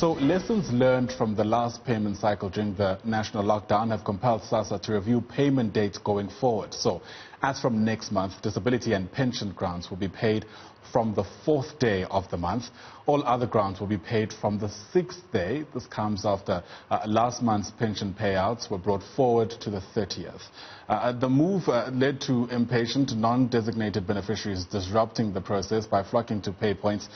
So lessons learned from the last payment cycle during the national lockdown have compelled SASSA to review payment dates going forward. So as from next month, disability and pension grants will be paid from the 4th day of the month. All other grants will be paid from the 6th day. This comes after last month's pension payouts were brought forward to the 30th. The move led to impatient, non-designated beneficiaries disrupting the process by flocking to pay points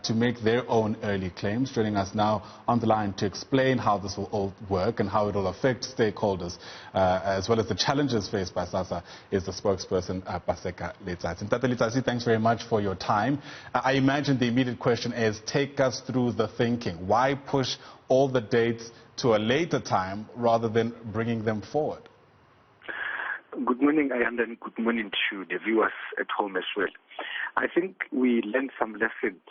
to make their own early claims. Joining us now on the line to explain how this will all work and how it will affect stakeholders, as well as the challenges faced by SASSA, is the spokesperson, Paseka Letsatsi. Tata Letsatsi, thanks very much for your time. I imagine the immediate question is, take us through the thinking. Why push all the dates to a later time rather than bringing them forward? Good morning, Ayanda, and good morning to the viewers at home as well. I think we learned some lessons,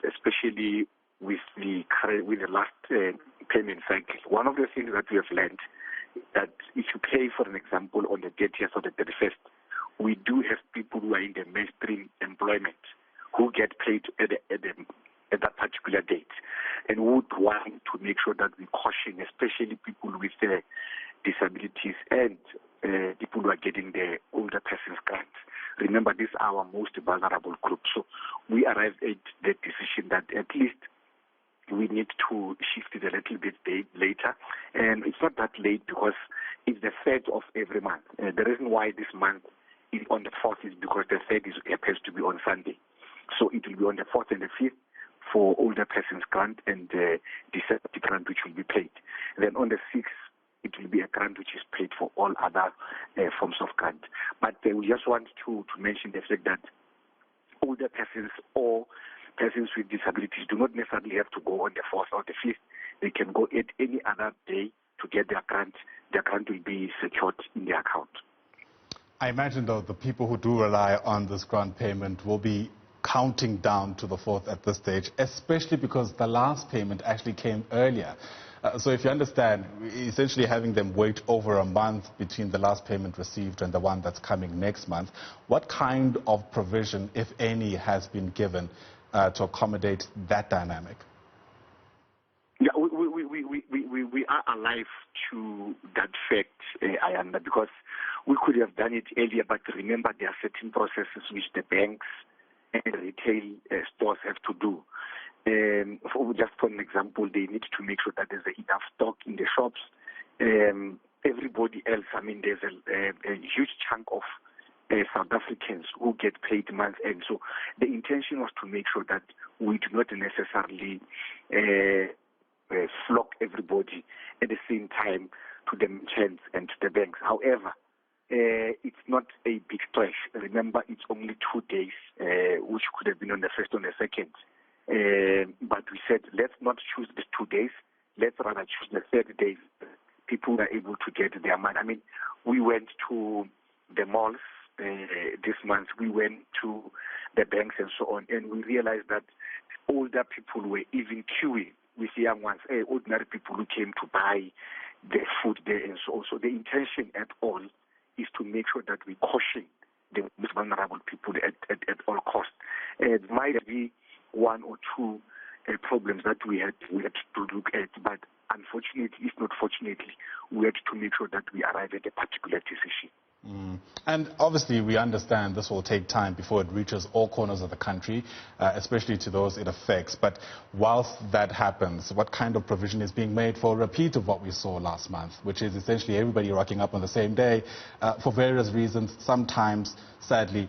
especially with the last payment cycle. One of the things that we have learned that if you pay, for an example, on the 30th or the 31st, we do have people who are in the mainstream employment who get paid at that particular date, and we would want to make sure that we caution, especially people with disabilities and people who are getting the older persons grant. Remember, these are our most vulnerable group. So we arrived at the decision that at least we need to shift it a little bit later. And it's not that late because it's the 3rd of every month. The reason why this month is on the 4th is because the 3rd happens to be on Sunday. So it will be on the 4th and the 5th for older persons grant and the disability grant, which will be paid. Then on the 6th, it will be a grant which is paid for all other forms of grant. But we just want to mention the fact that older persons or persons with disabilities do not necessarily have to go on the 4th or the 5th. They can go at any other day to get their grant. Their grant will be secured in their account. I imagine, though, the people who do rely on this grant payment will be counting down to the 4th at this stage, especially because the last payment actually came earlier. So if you understand, essentially having them wait over a month between the last payment received and the one that's coming next month, what kind of provision, if any, has been given to accommodate that dynamic? Yeah, we are alive to that fact, Ayanda, because we could have done it earlier, but remember there are certain processes which the banks and retail stores have to do. Just for an example, they need to make sure that there's enough stock in the shops. Everybody else, I mean, there's a huge chunk of South Africans who get paid month end. So the intention was to make sure that we do not necessarily flock everybody at the same time to the merchants and to the banks. However, it's not a big stretch. Remember, it's only 2 days, which could have been on the 1st or the 2nd. But we said, let's not choose the 2 days. Let's rather choose the 3rd day. People are able to get their money. I mean, we went to the malls this month. We went to the banks and so on. And we realized that older people were even queuing with young ones, ordinary people who came to buy the food there and so on. So the intention at all is to make sure that we caution the most vulnerable people at all costs. It might be one or two problems that we had to look at, but unfortunately, if not fortunately, we had to make sure that we arrive at a particular decision. And obviously, we understand this will take time before it reaches all corners of the country, especially to those it affects. But whilst that happens, what kind of provision is being made for a repeat of what we saw last month, which is essentially everybody rocking up on the same day for various reasons, sometimes, sadly,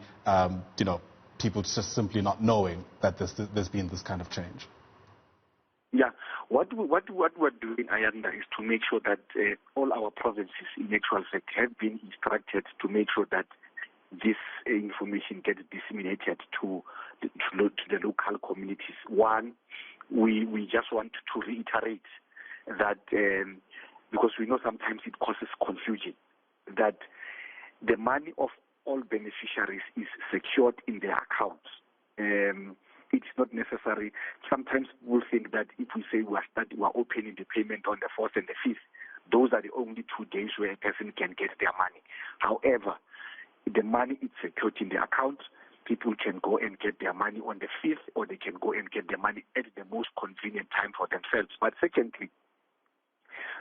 people just simply not knowing that there's been this kind of change? Yeah, what we're doing, Ayanda, is to make sure that all our provinces, in actual fact, have been instructed to make sure that this information gets disseminated to the local communities. One, we just want to reiterate that because we know sometimes it causes confusion, that the money of all beneficiaries is secured in their accounts. It's not necessary. Sometimes we'll think that if we say we're opening the payment on the 4th and the 5th, those are the only 2 days where a person can get their money. However, the money is secured in the account. people can go and get their money on the 5th, or they can go and get their money at the most convenient time for themselves. But secondly,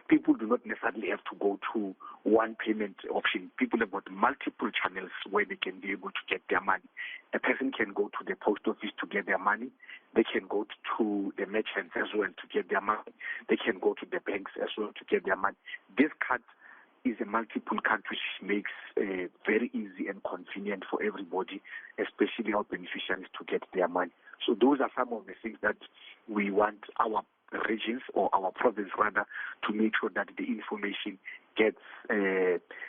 people do not necessarily have to go to one payment option. People have got multiple channels where they can be able to get their money. A person can go to the post office to get their money. They can go to the merchants as well to get their money. They can go to the banks as well to get their money. This card is a multiple card which makes very easy and convenient for everybody, especially our beneficiaries, to get their money. So those are some of the things that we want our regions, or our province rather, to make sure that the information gets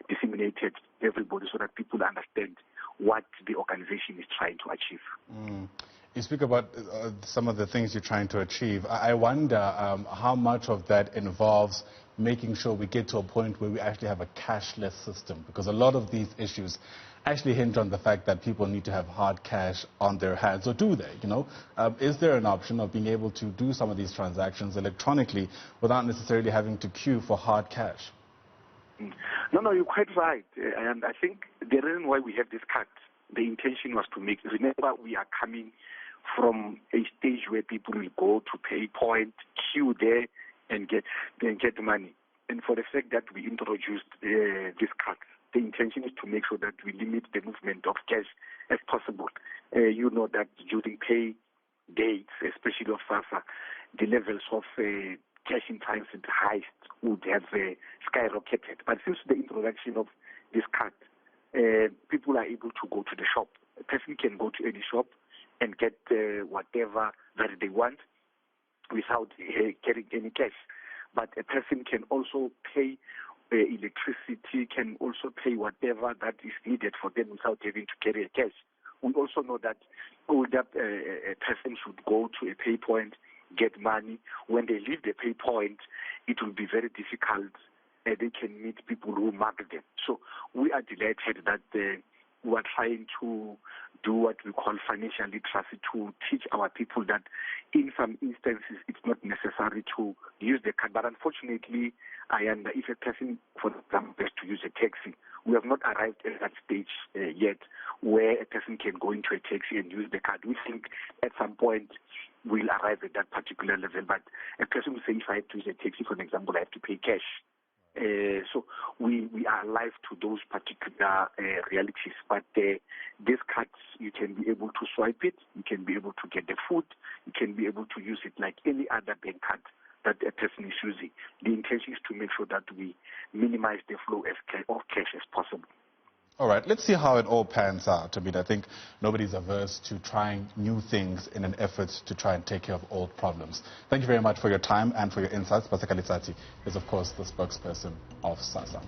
disseminated to everybody so that people understand what the organization is trying to achieve. You speak about some of the things you're trying to achieve. I wonder how much of that involves making sure we get to a point where we actually have a cashless system, because a lot of these issues actually hinge on the fact that people need to have hard cash on their hands. Or do they? Is there an option of being able to do some of these transactions electronically without necessarily having to queue for hard cash? No, you're quite right. And I think the reason why we have this card, the intention was to make, remember, we are coming from a stage where people will go to pay point, queue there, and get money. And for the fact that we introduced this card, the intention is to make sure that we limit the movement of cash as possible. You know that during pay dates, especially of SASSA, the levels of cash in transit heist would have skyrocketed. But since the introduction of this card, people are able to go to the shop. A person can go to any shop and get whatever that they want without carrying any cash. But a person can also pay electricity, can also pay whatever that is needed for them without having to carry a cash. We also know that a person should go to a pay point, get money. When they leave the pay point, it will be very difficult. They can meet people who mark them. So we are delighted that we are trying to do what we call financial literacy, to teach our people that in some instances it's not necessary to use the card. But unfortunately, if a person, for example, has to use a taxi, we have not arrived at that stage yet where a person can go into a taxi and use the card. We think at some point we'll arrive at that particular level. But a person will say, if I have to use a taxi, for example, I have to pay cash. So we are alive to those particular realities. But these cards, you can be able to swipe it, you can be able to get the food, you can be able to use it like any other bank card that a person is using. The intention is to make sure that we minimize the flow of cash as possible. All right, let's see how it all pans out. I think nobody's averse to trying new things in an effort to try and take care of old problems. Thank you very much for your time and for your insights. Paseka Letsatsi is, of course, the spokesperson of SASSA.